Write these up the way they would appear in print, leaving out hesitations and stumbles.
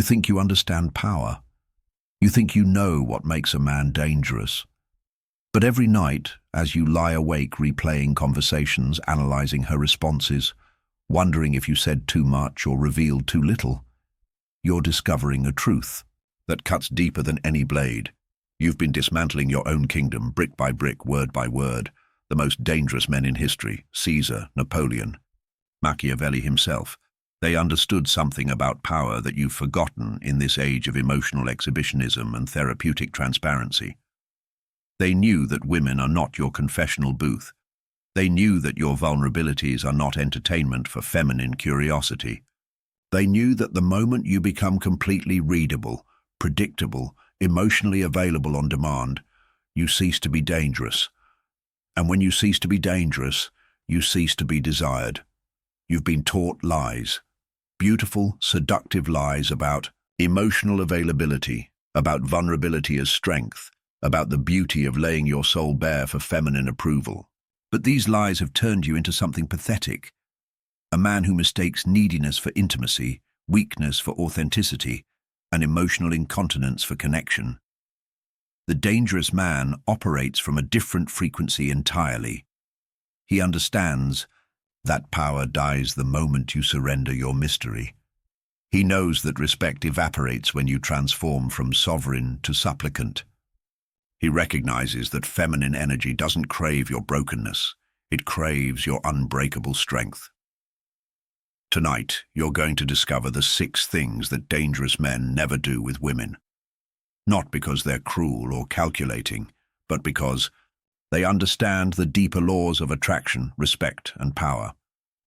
You think you understand power. You think you know what makes a man dangerous. But every night, as you lie awake replaying conversations, analyzing her responses, wondering if you said too much or revealed too little, you're discovering a truth that cuts deeper than any blade. You've been dismantling your own kingdom, brick by brick, word by word. The most dangerous men in history, Caesar, Napoleon, Machiavelli himself, they understood something about power that you've forgotten in this age of emotional exhibitionism and therapeutic transparency. They knew that women are not your confessional booth. They knew that your vulnerabilities are not entertainment for feminine curiosity. They knew that the moment you become completely readable, predictable, emotionally available on demand, you cease to be dangerous. And when you cease to be dangerous, you cease to be desired. You've been taught lies, beautiful, seductive lies about emotional availability, about vulnerability as strength, about the beauty of laying your soul bare for feminine approval. But these lies have turned you into something pathetic, a man who mistakes neediness for intimacy, weakness for authenticity, and emotional incontinence for connection. The dangerous man operates from a different frequency entirely. He understands that power dies the moment you surrender your mystery. He knows that respect evaporates when you transform from sovereign to supplicant. He recognizes that feminine energy doesn't crave your brokenness, it craves your unbreakable strength. Tonight, you're going to discover the 6 things that dangerous men never do with women. Not because they're cruel or calculating, but because they understand the deeper laws of attraction, respect, and power.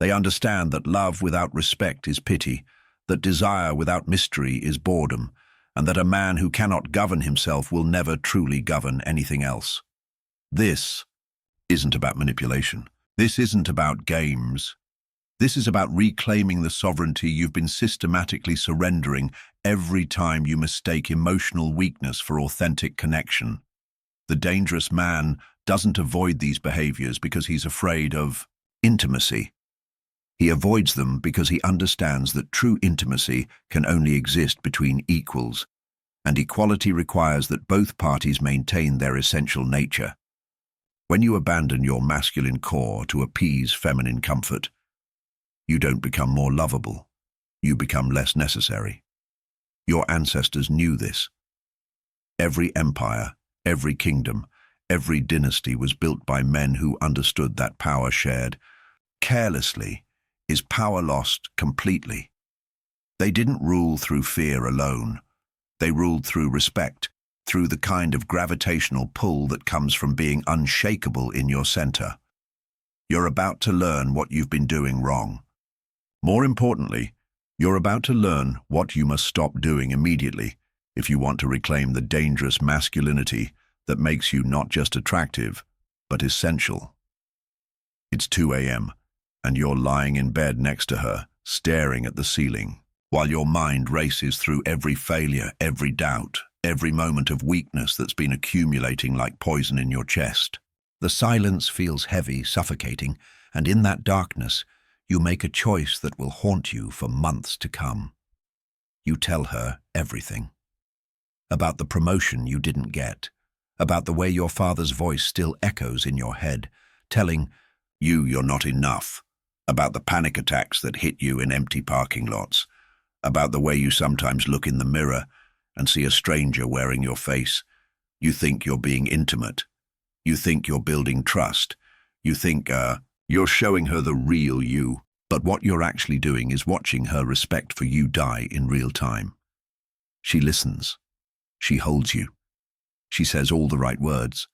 They understand that love without respect is pity, that desire without mystery is boredom, and that a man who cannot govern himself will never truly govern anything else. This isn't about manipulation. This isn't about games. This is about reclaiming the sovereignty you've been systematically surrendering every time you mistake emotional weakness for authentic connection. The dangerous man doesn't avoid these behaviors because he's afraid of intimacy. He avoids them because he understands that true intimacy can only exist between equals, and equality requires that both parties maintain their essential nature. When you abandon your masculine core to appease feminine comfort, you don't become more lovable, you become less necessary. Your ancestors knew this. Every empire, every kingdom, every dynasty was built by men who understood that power shared carelessly is power lost completely. They didn't rule through fear alone. They ruled through respect, through the kind of gravitational pull that comes from being unshakable in your center. You're about to learn what you've been doing wrong. More importantly, you're about to learn what you must stop doing immediately if you want to reclaim the dangerous masculinity that makes you not just attractive, but essential. It's 2 a.m., and you're lying in bed next to her, staring at the ceiling, while your mind races through every failure, every doubt, every moment of weakness that's been accumulating like poison in your chest. The silence feels heavy, suffocating, and in that darkness, you make a choice that will haunt you for months to come. You tell her everything. About the promotion you didn't get, about the way your father's voice still echoes in your head, telling you you're not enough, about the panic attacks that hit you in empty parking lots, about the way you sometimes look in the mirror and see a stranger wearing your face. You think you're being intimate. You think you're building trust. You think, you're showing her the real you. But what you're actually doing is watching her respect for you die in real time. She listens. She holds you. She says all the right words.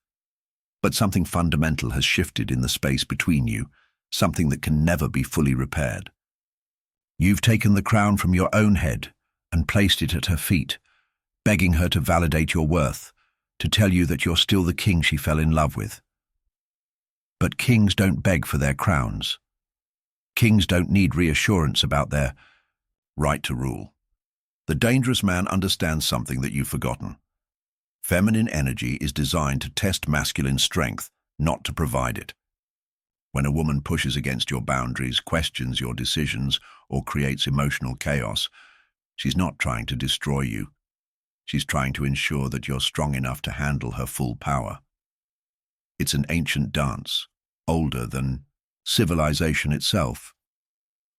But something fundamental has shifted in the space between you, something that can never be fully repaired. You've taken the crown from your own head and placed it at her feet, begging her to validate your worth, to tell you that you're still the king she fell in love with. But kings don't beg for their crowns. Kings don't need reassurance about their right to rule. The dangerous man understands something that you've forgotten. Feminine energy is designed to test masculine strength, not to provide it. When a woman pushes against your boundaries, questions your decisions, or creates emotional chaos, She's not trying to destroy you. She's trying to ensure that you're strong enough to handle her full power. It's an ancient dance, older than civilization itself.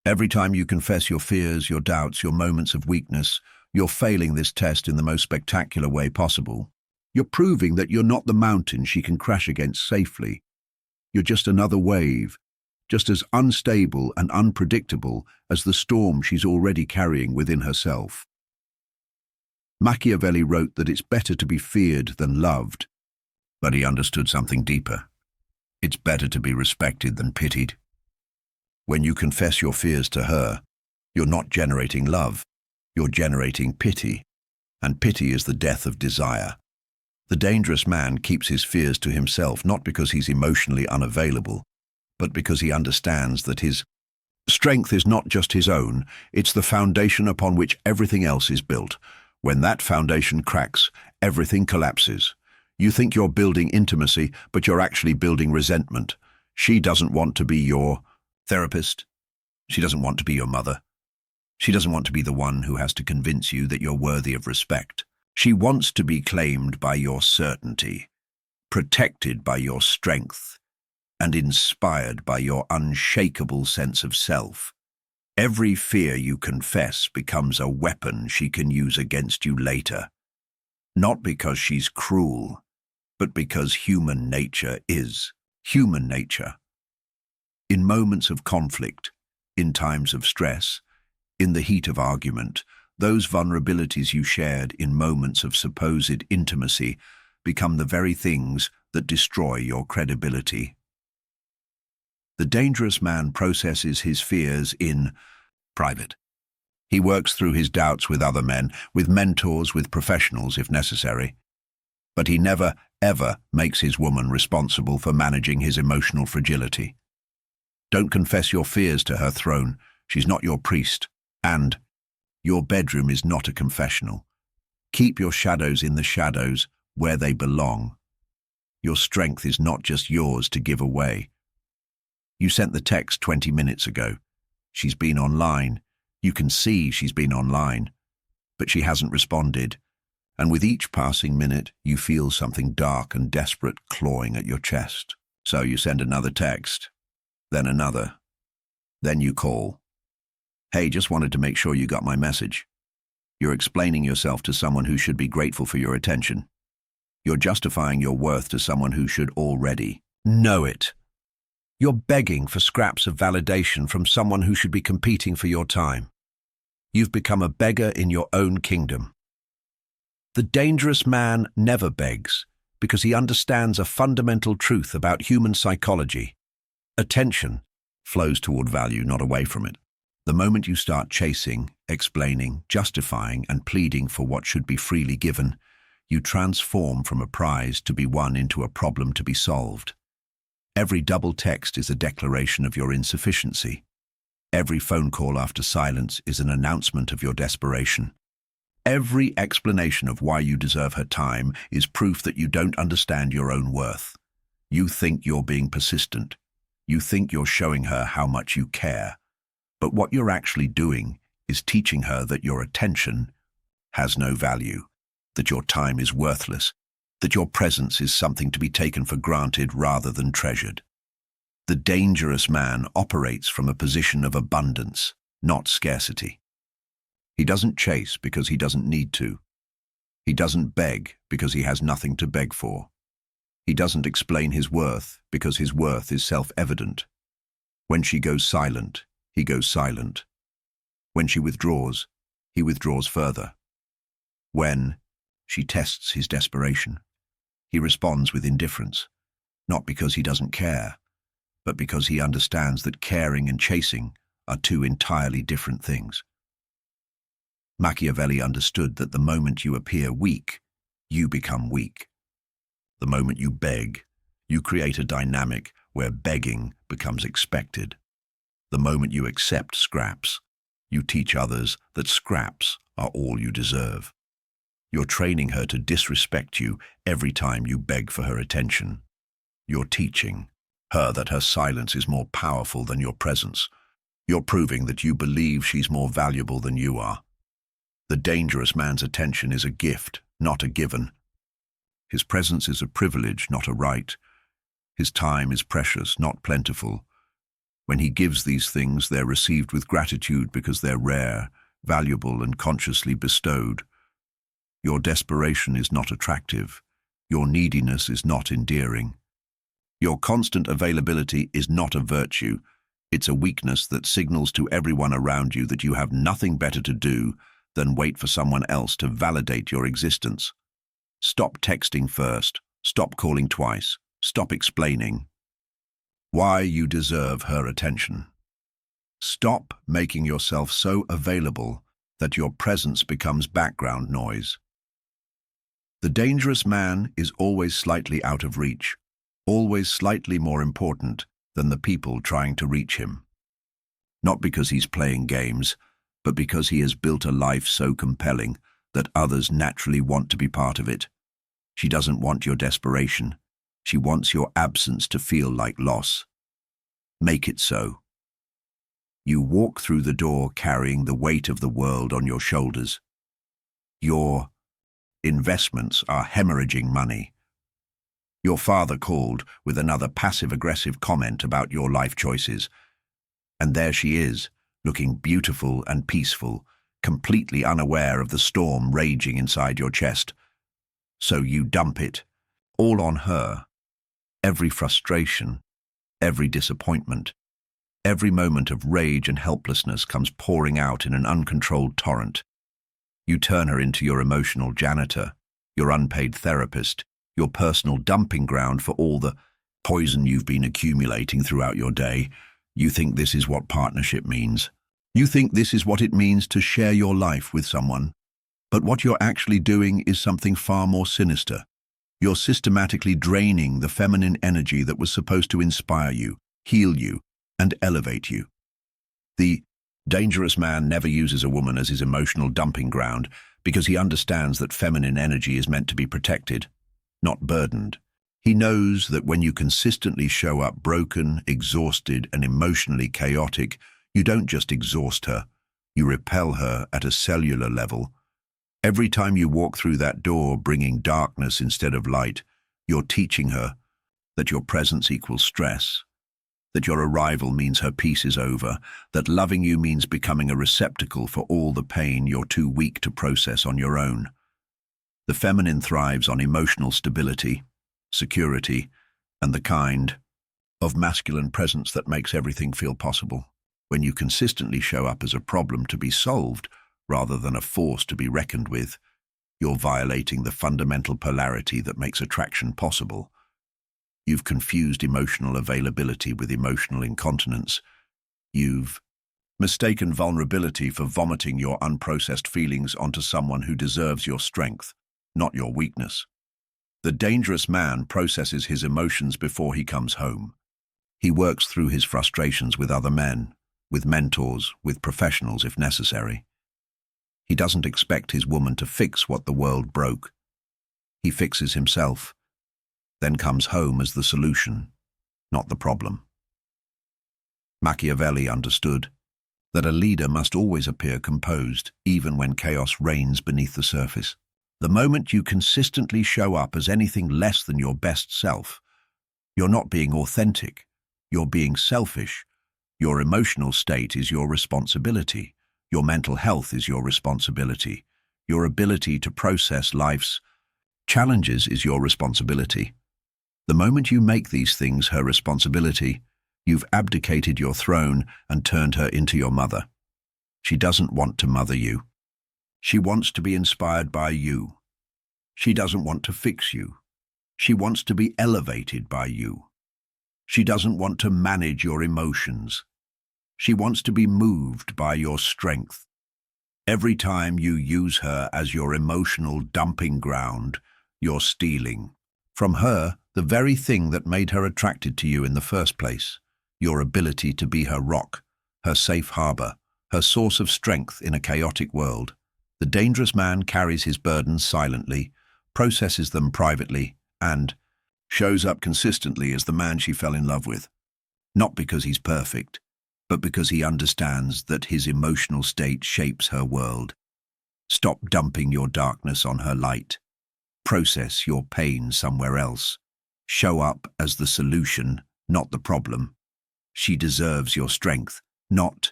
Every time you confess your fears, your doubts, your moments of weakness, you're failing this test in the most spectacular way possible. You're proving that you're not the mountain she can crash against safely. You're just another wave, just as unstable and unpredictable as the storm she's already carrying within herself. Machiavelli wrote that it's better to be feared than loved, but he understood something deeper. It's better to be respected than pitied. When you confess your fears to her, you're not generating love, you're generating pity, and pity is the death of desire. The dangerous man keeps his fears to himself not because he's emotionally unavailable, but because he understands that his strength is not just his own, it's the foundation upon which everything else is built. When that foundation cracks, everything collapses. You think you're building intimacy, but you're actually building resentment. She doesn't want to be your therapist. She doesn't want to be your mother. She doesn't want to be the one who has to convince you that you're worthy of respect. She wants to be claimed by your certainty, protected by your strength, and inspired by your unshakable sense of self. Every fear you confess becomes a weapon she can use against you later. Not because she's cruel, but because human nature is human nature. In moments of conflict, in times of stress, in the heat of argument, those vulnerabilities you shared in moments of supposed intimacy become the very things that destroy your credibility. The dangerous man processes his fears in private. He works through his doubts with other men, with mentors, with professionals if necessary. But he never, ever makes his woman responsible for managing his emotional fragility. Don't confess your fears to her throne. She's not your priest. And your bedroom is not a confessional. Keep your shadows in the shadows where they belong. Your strength is not just yours to give away. You sent the text 20 minutes ago. She's been online. You can see she's been online, but she hasn't responded. And with each passing minute, you feel something dark and desperate clawing at your chest. So you send another text, then another. Then you call. Hey, just wanted to make sure you got my message. You're explaining yourself to someone who should be grateful for your attention. You're justifying your worth to someone who should already know it. You're begging for scraps of validation from someone who should be competing for your time. You've become a beggar in your own kingdom. The dangerous man never begs because he understands a fundamental truth about human psychology. Attention flows toward value, not away from it. The moment you start chasing, explaining, justifying, and pleading for what should be freely given, you transform from a prize to be won into a problem to be solved. Every double text is a declaration of your insufficiency. Every phone call after silence is an announcement of your desperation. Every explanation of why you deserve her time is proof that you don't understand your own worth. You think you're being persistent. You think you're showing her how much you care. But what you're actually doing is teaching her that your attention has no value, that your time is worthless, that your presence is something to be taken for granted rather than treasured. The dangerous man operates from a position of abundance, not scarcity. He doesn't chase because he doesn't need to. He doesn't beg because he has nothing to beg for. He doesn't explain his worth because his worth is self-evident. When she goes silent, he goes silent. When she withdraws, he withdraws further. When she tests his desperation, he responds with indifference, not because he doesn't care, but because he understands that caring and chasing are two entirely different things. Machiavelli understood that the moment you appear weak, you become weak. The moment you beg, you create a dynamic where begging becomes expected. The moment you accept scraps, you teach others that scraps are all you deserve. You're training her to disrespect you every time you beg for her attention. You're teaching her that her silence is more powerful than your presence. You're proving that you believe she's more valuable than you are. The dangerous man's attention is a gift, not a given. His presence is a privilege, not a right. His time is precious, not plentiful. When he gives these things, they're received with gratitude because they're rare, valuable, and consciously bestowed. Your desperation is not attractive. Your neediness is not endearing. Your constant availability is not a virtue. It's a weakness that signals to everyone around you that you have nothing better to do than wait for someone else to validate your existence. Stop texting first. Stop calling twice. Stop explaining why you deserve her attention. Stop making yourself so available that your presence becomes background noise. The dangerous man is always slightly out of reach, always slightly more important than the people trying to reach him. Not because he's playing games, but because he has built a life so compelling that others naturally want to be part of it. She doesn't want your desperation. She wants your absence to feel like loss. Make it so. You walk through the door carrying the weight of the world on your shoulders. Your investments are hemorrhaging money. Your father called with another passive-aggressive comment about your life choices. And there she is, looking beautiful and peaceful, completely unaware of the storm raging inside your chest. So you dump it, all on her. Every frustration, every disappointment, every moment of rage and helplessness comes pouring out in an uncontrolled torrent. You turn her into your emotional janitor, your unpaid therapist, your personal dumping ground for all the poison you've been accumulating throughout your day. You think this is what partnership means. You think this is what it means to share your life with someone. But what you're actually doing is something far more sinister. You're systematically draining the feminine energy that was supposed to inspire you, heal you, and elevate you. The dangerous man never uses a woman as his emotional dumping ground because he understands that feminine energy is meant to be protected, not burdened. He knows that when you consistently show up broken, exhausted, and emotionally chaotic, you don't just exhaust her, you repel her at a cellular level. Every time you walk through that door bringing darkness instead of light, you're teaching her that your presence equals stress, that your arrival means her peace is over, that loving you means becoming a receptacle for all the pain you're too weak to process on your own. The feminine thrives on emotional stability, security, and the kind of masculine presence that makes everything feel possible. When you consistently show up as a problem to be solved, rather than a force to be reckoned with, you're violating the fundamental polarity that makes attraction possible. You've confused emotional availability with emotional incontinence. You've mistaken vulnerability for vomiting your unprocessed feelings onto someone who deserves your strength, not your weakness. The dangerous man processes his emotions before he comes home. He works through his frustrations with other men, with mentors, with professionals if necessary. He doesn't expect his woman to fix what the world broke. He fixes himself, then comes home as the solution, not the problem. Machiavelli understood that a leader must always appear composed, even when chaos reigns beneath the surface. The moment you consistently show up as anything less than your best self, you're not being authentic, you're being selfish. Your emotional state is your responsibility. Your mental health is your responsibility. Your ability to process life's challenges is your responsibility. The moment you make these things her responsibility, you've abdicated your throne and turned her into your mother. She doesn't want to mother you. She wants to be inspired by you. She doesn't want to fix you. She wants to be elevated by you. She doesn't want to manage your emotions. She wants to be moved by your strength. Every time you use her as your emotional dumping ground, you're stealing from her the very thing that made her attracted to you in the first place, your ability to be her rock, her safe harbor, her source of strength in a chaotic world. The dangerous man carries his burdens silently, processes them privately, and shows up consistently as the man she fell in love with. Not because he's perfect, but because he understands that his emotional state shapes her world. Stop dumping your darkness on her light. Process your pain somewhere else. Show up as the solution, not the problem. She deserves your strength, not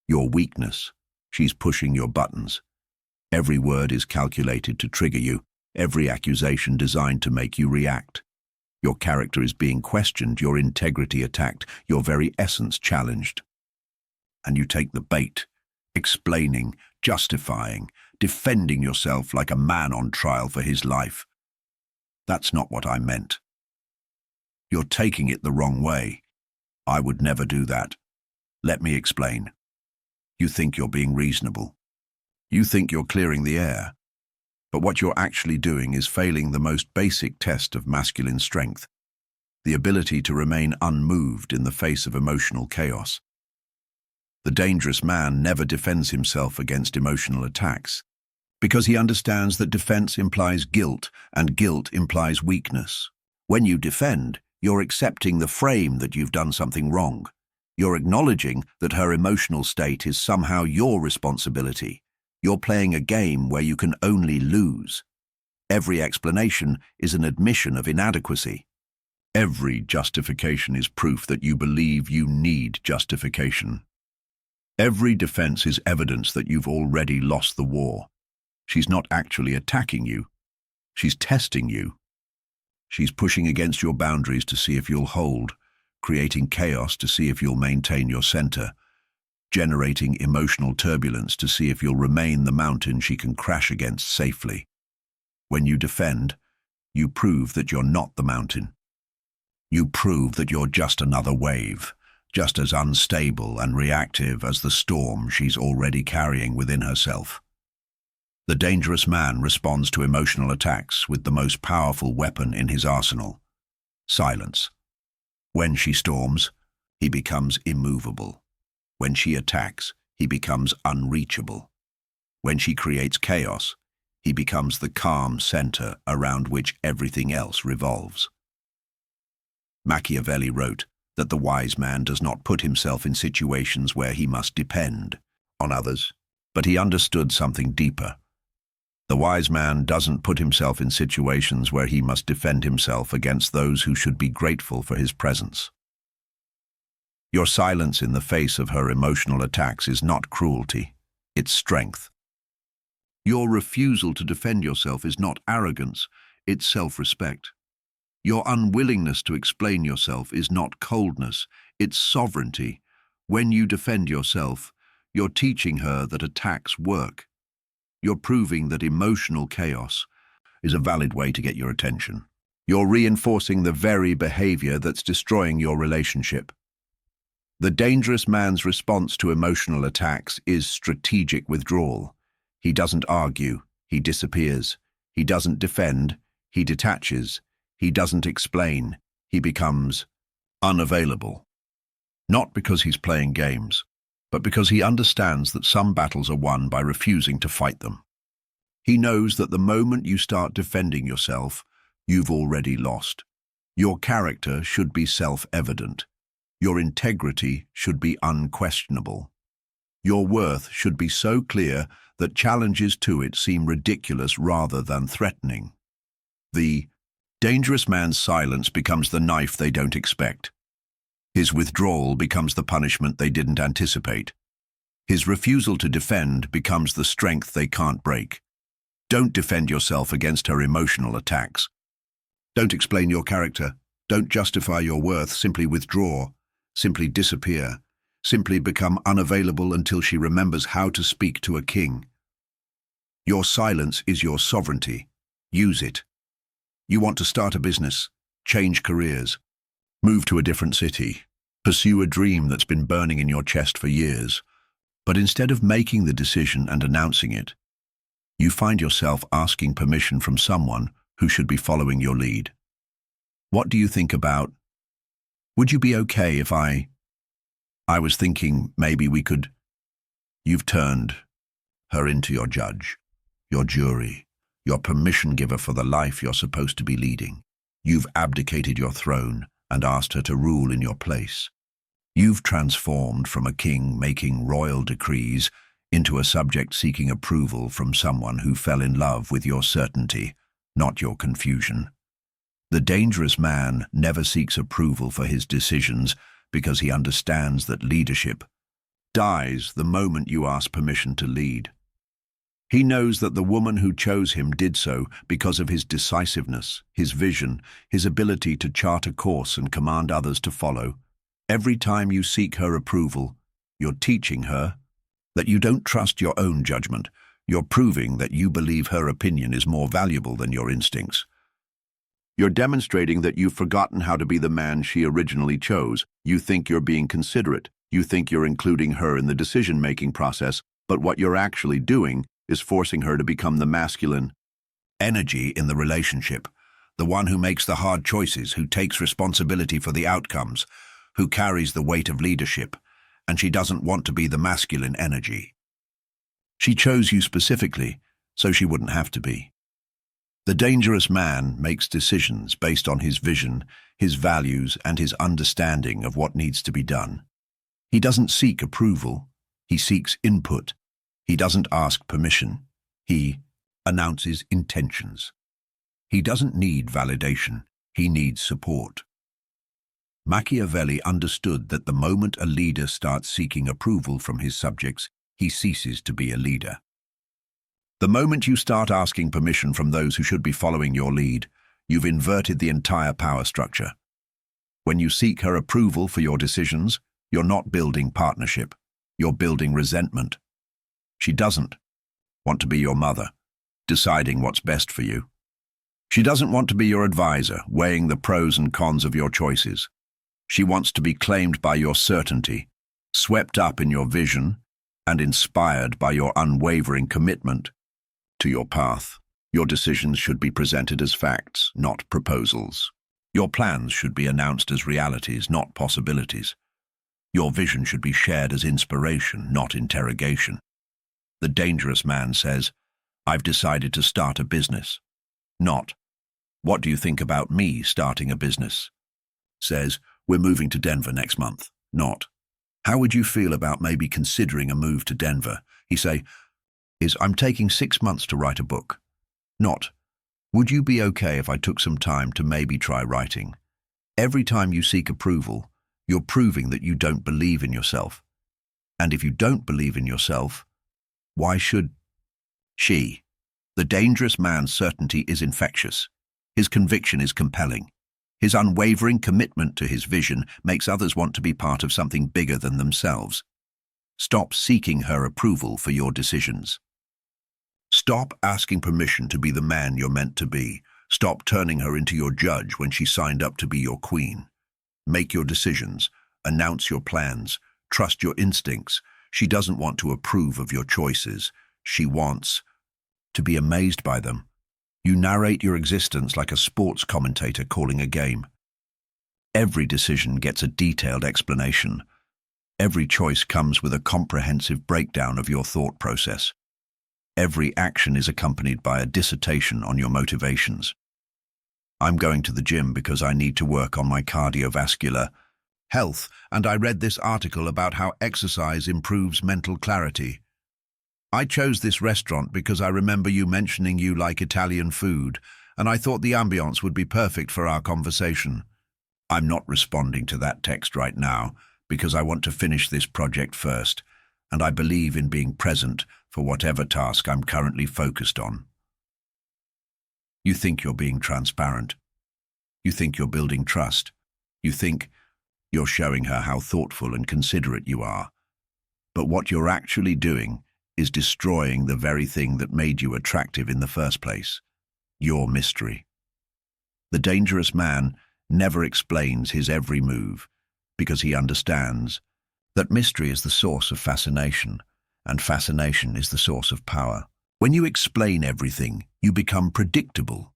your weakness. She's pushing your buttons. Every word is calculated to trigger you, every accusation designed to make you react. Your character is being questioned, your integrity attacked, your very essence challenged. And you take the bait, explaining, justifying, defending yourself like a man on trial for his life. That's not what I meant. You're taking it the wrong way. I would never do that. Let me explain. You think you're being reasonable. You think you're clearing the air. But what you're actually doing is failing the most basic test of masculine strength, the ability to remain unmoved in the face of emotional chaos. The dangerous man never defends himself against emotional attacks, because he understands that defense implies guilt, and guilt implies weakness. When you defend, you're accepting the frame that you've done something wrong. You're acknowledging that her emotional state is somehow your responsibility. You're playing a game where you can only lose. Every explanation is an admission of inadequacy. Every justification is proof that you believe you need justification. Every defense is evidence that you've already lost the war. She's not actually attacking you. She's testing you. She's pushing against your boundaries to see if you'll hold, creating chaos to see if you'll maintain your center, generating emotional turbulence to see if you'll remain the mountain she can crash against safely. When you defend, you prove that you're not the mountain. You prove that you're just another wave, just as unstable and reactive as the storm she's already carrying within herself. The dangerous man responds to emotional attacks with the most powerful weapon in his arsenal: silence. When she storms, he becomes immovable. When she attacks, he becomes unreachable. When she creates chaos, he becomes the calm center around which everything else revolves. Machiavelli wrote that the wise man does not put himself in situations where he must depend on others, but he understood something deeper. The wise man doesn't put himself in situations where he must defend himself against those who should be grateful for his presence. Your silence in the face of her emotional attacks is not cruelty, it's strength. Your refusal to defend yourself is not arrogance, it's self-respect. Your unwillingness to explain yourself is not coldness, it's sovereignty. When you defend yourself, you're teaching her that attacks work. You're proving that emotional chaos is a valid way to get your attention. You're reinforcing the very behavior that's destroying your relationship. The dangerous man's response to emotional attacks is strategic withdrawal. He doesn't argue, he disappears. He doesn't defend, he detaches. He doesn't explain, he becomes unavailable. Not because he's playing games, but because he understands that some battles are won by refusing to fight them. He knows that the moment you start defending yourself, you've already lost. Your character should be self-evident. Your integrity should be unquestionable. Your worth should be so clear that challenges to it seem ridiculous rather than threatening. The dangerous man's silence becomes the knife they don't expect. His withdrawal becomes the punishment they didn't anticipate. His refusal to defend becomes the strength they can't break. Don't defend yourself against her emotional attacks. Don't explain your character. Don't justify your worth. Simply withdraw. Simply disappear. Simply become unavailable until she remembers how to speak to a king. Your silence is your sovereignty. Use it. You want to start a business, change careers, move to a different city, pursue a dream that's been burning in your chest for years. But instead of making the decision and announcing it, you find yourself asking permission from someone who should be following your lead. What do you think about, would you be okay if I was thinking maybe we could. You've turned her into your judge, your jury, your permission giver for the life you're supposed to be leading. You've abdicated your throne and asked her to rule in your place. You've transformed from a king making royal decrees into a subject seeking approval from someone who fell in love with your certainty, not your confusion. The dangerous man never seeks approval for his decisions because he understands that leadership dies the moment you ask permission to lead. He knows that the woman who chose him did so because of his decisiveness, his vision, his ability to chart a course and command others to follow. Every time you seek her approval, you're teaching her that you don't trust your own judgment. You're proving that you believe her opinion is more valuable than your instincts. You're demonstrating that you've forgotten how to be the man she originally chose. You think you're being considerate. You think you're including her in the decision-making process, but what you're actually doing is forcing her to become the masculine energy in the relationship, the one who makes the hard choices, who takes responsibility for the outcomes, who carries the weight of leadership, and she doesn't want to be the masculine energy. She chose you specifically, so she wouldn't have to be. The dangerous man makes decisions based on his vision, his values, and his understanding of what needs to be done. He doesn't seek approval, he seeks input. He doesn't ask permission, he announces intentions. He doesn't need validation, he needs support. Machiavelli understood that the moment a leader starts seeking approval from his subjects, he ceases to be a leader. The moment you start asking permission from those who should be following your lead, you've inverted the entire power structure. When you seek her approval for your decisions, you're not building partnership, you're building resentment. She doesn't want to be your mother, deciding what's best for you. She doesn't want to be your advisor, weighing the pros and cons of your choices. She wants to be claimed by your certainty, swept up in your vision, and inspired by your unwavering commitment to your path. Your decisions should be presented as facts, not proposals. Your plans should be announced as realities, not possibilities. Your vision should be shared as inspiration, not interrogation. The dangerous man says, "I've decided to start a business." Not, "What do you think about me starting a business?" Says, "We're moving to Denver next month." Not, "How would you feel about maybe considering a move to Denver?" He say, "I'm taking 6 months to write a book." Not, "Would you be okay if I took some time to maybe try writing?" Every time you seek approval, you're proving that you don't believe in yourself. And if you don't believe in yourself, why should she? The dangerous man's certainty is infectious. His conviction is compelling. His unwavering commitment to his vision makes others want to be part of something bigger than themselves. Stop seeking her approval for your decisions. Stop asking permission to be the man you're meant to be. Stop turning her into your judge when she signed up to be your queen. Make your decisions. Announce your plans. Trust your instincts. She doesn't want to approve of your choices. She wants to be amazed by them. You narrate your existence like a sports commentator calling a game. Every decision gets a detailed explanation. Every choice comes with a comprehensive breakdown of your thought process. Every action is accompanied by a dissertation on your motivations. I'm going to the gym because I need to work on my cardiovascular health, and I read this article about how exercise improves mental clarity. I chose this restaurant because I remember you mentioning you like Italian food, and I thought the ambiance would be perfect for our conversation. I'm not responding to that text right now because I want to finish this project first, and I believe in being present for whatever task I'm currently focused on. You think you're being transparent. You think you're building trust. You think you're showing her how thoughtful and considerate you are. But what you're actually doing is destroying the very thing that made you attractive in the first place, your mystery. The dangerous man never explains his every move because he understands that mystery is the source of fascination, and fascination is the source of power. When you explain everything, you become predictable.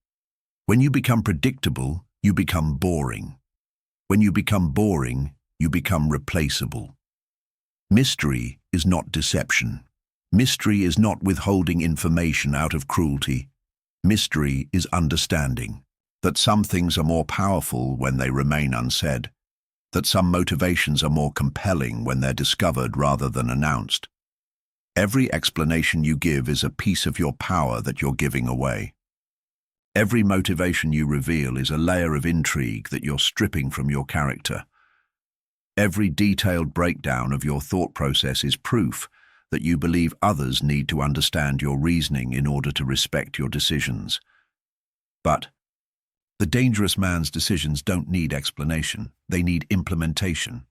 When you become predictable, you become boring. When you become boring, you become replaceable. Mystery is not deception. Mystery is not withholding information out of cruelty. Mystery is understanding that some things are more powerful when they remain unsaid, that some motivations are more compelling when they're discovered rather than announced. Every explanation you give is a piece of your power that you're giving away. Every motivation you reveal is a layer of intrigue that you're stripping from your character. Every detailed breakdown of your thought process is proof that you believe others need to understand your reasoning in order to respect your decisions. But the dangerous man's decisions don't need explanation, they need implementation.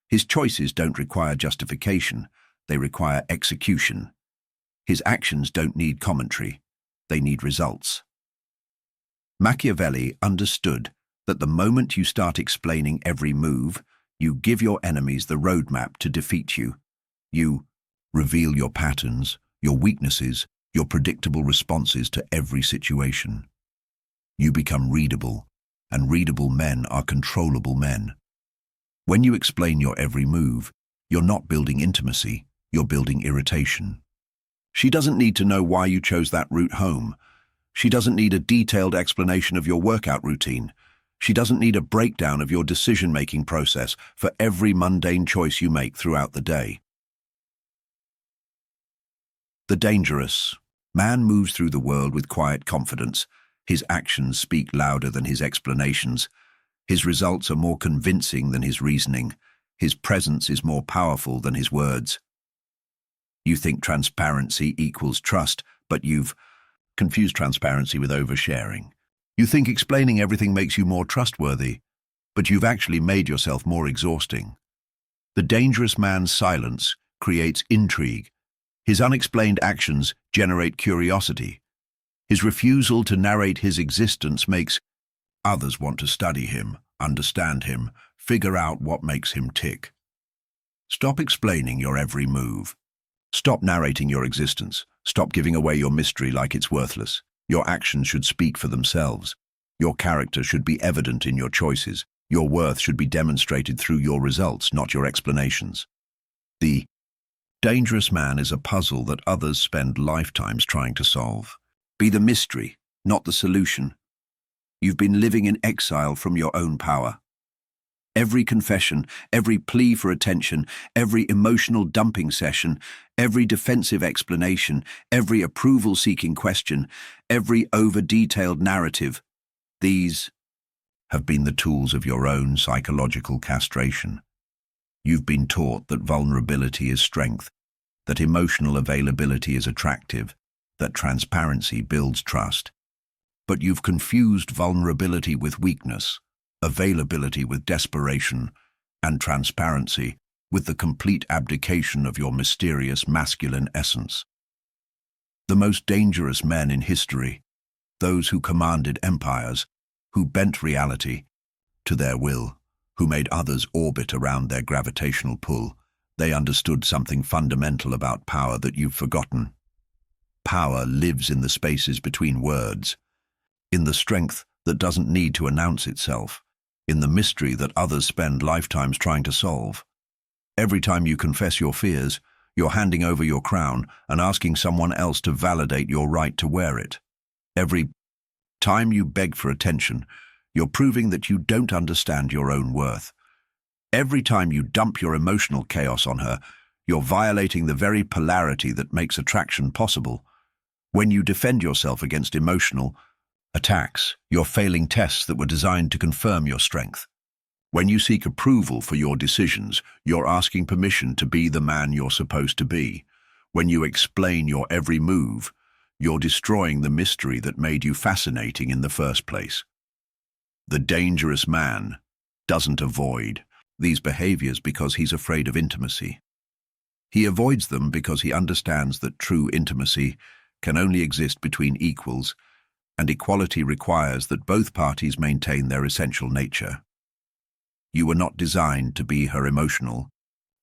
His choices don't require justification, they require execution. His actions don't need commentary, they need results. Machiavelli understood that the moment you start explaining every move, you give your enemies the roadmap to defeat you. You reveal your patterns, your weaknesses, your predictable responses to every situation. You become readable, and readable men are controllable men. When you explain your every move, you're not building intimacy, you're building irritation. She doesn't need to know why you chose that route home. She doesn't need a detailed explanation of your workout routine. She doesn't need a breakdown of your decision-making process for every mundane choice you make throughout the day. The dangerous man moves through the world with quiet confidence. His actions speak louder than his explanations. His results are more convincing than his reasoning. His presence is more powerful than his words. You think transparency equals trust, but you've confused transparency with oversharing. You think explaining everything makes you more trustworthy, but you've actually made yourself more exhausting. The dangerous man's silence creates intrigue. His unexplained actions generate curiosity. His refusal to narrate his existence makes others want to study him, understand him, figure out what makes him tick. Stop explaining your every move. Stop narrating your existence. Stop giving away your mystery like it's worthless. Your actions should speak for themselves. Your character should be evident in your choices. Your worth should be demonstrated through your results, not your explanations. The dangerous man is a puzzle that others spend lifetimes trying to solve. Be the mystery, not the solution. You've been living in exile from your own power. Every confession, every plea for attention, every emotional dumping session, every defensive explanation, every approval-seeking question, every over-detailed narrative, these have been the tools of your own psychological castration. You've been taught that vulnerability is strength, that emotional availability is attractive, that transparency builds trust. But you've confused vulnerability with weakness, availability with desperation, and transparency with the complete abdication of your mysterious masculine essence. The most dangerous men in history, those who commanded empires, who bent reality to their will, who made others orbit around their gravitational pull, they understood something fundamental about power that you've forgotten. Power lives in the spaces between words, in the strength that doesn't need to announce itself, in the mystery that others spend lifetimes trying to solve. Every time you confess your fears, you're handing over your crown and asking someone else to validate your right to wear it. Every time you beg for attention, you're proving that you don't understand your own worth. Every time you dump your emotional chaos on her, you're violating the very polarity that makes attraction possible. When you defend yourself against emotional attacks, you're failing tests that were designed to confirm your strength. When you seek approval for your decisions, you're asking permission to be the man you're supposed to be. When you explain your every move, you're destroying the mystery that made you fascinating in the first place. The dangerous man doesn't avoid these behaviors because he's afraid of intimacy. He avoids them because he understands that true intimacy can only exist between equals, and equality requires that both parties maintain their essential nature. You were not designed to be her emotional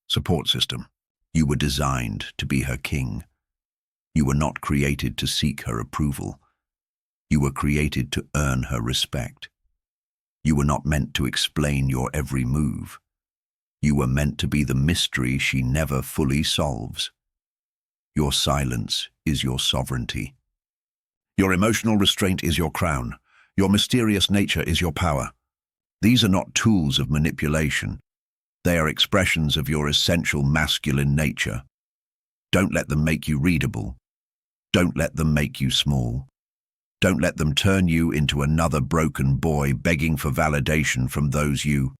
support system. You were designed to be her king. You were not created to seek her approval. You were created to earn her respect. You were not meant to explain your every move. You were meant to be the mystery she never fully solves. Your silence is your sovereignty. Your emotional restraint is your crown. Your mysterious nature is your power. These are not tools of manipulation. They are expressions of your essential masculine nature. Don't let them make you readable. Don't let them make you small. Don't let them turn you into another broken boy begging for validation from those you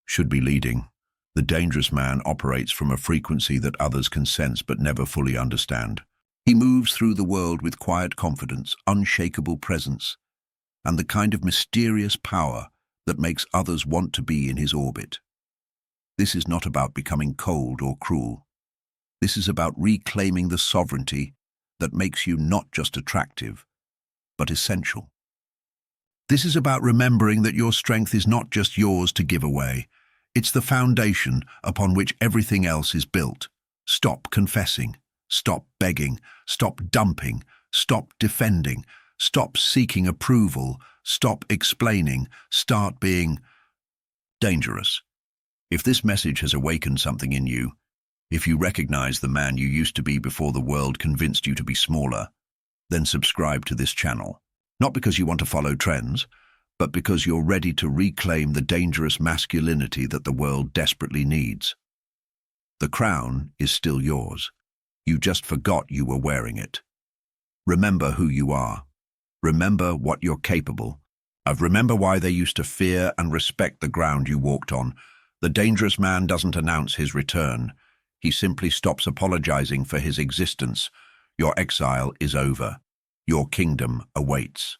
should be leading. The dangerous man operates from a frequency that others can sense but never fully understand. He moves through the world with quiet confidence, unshakable presence, and the kind of mysterious power that makes others want to be in his orbit. This is not about becoming cold or cruel. This is about reclaiming the sovereignty that makes you not just attractive, but essential. This is about remembering that your strength is not just yours to give away. It's the foundation upon which everything else is built. Stop confessing. Stop begging. Stop dumping. Stop defending. Stop seeking approval. Stop explaining. Start being dangerous. If this message has awakened something in you, if you recognize the man you used to be before the world convinced you to be smaller, then subscribe to this channel. Not because you want to follow trends, but because you're ready to reclaim the dangerous masculinity that the world desperately needs. The crown is still yours. You just forgot you were wearing it. Remember who you are. Remember what you're capable of. Remember why they used to fear and respect the ground you walked on. The dangerous man doesn't announce his return. He simply stops apologizing for his existence. Your exile is over. Your kingdom awaits.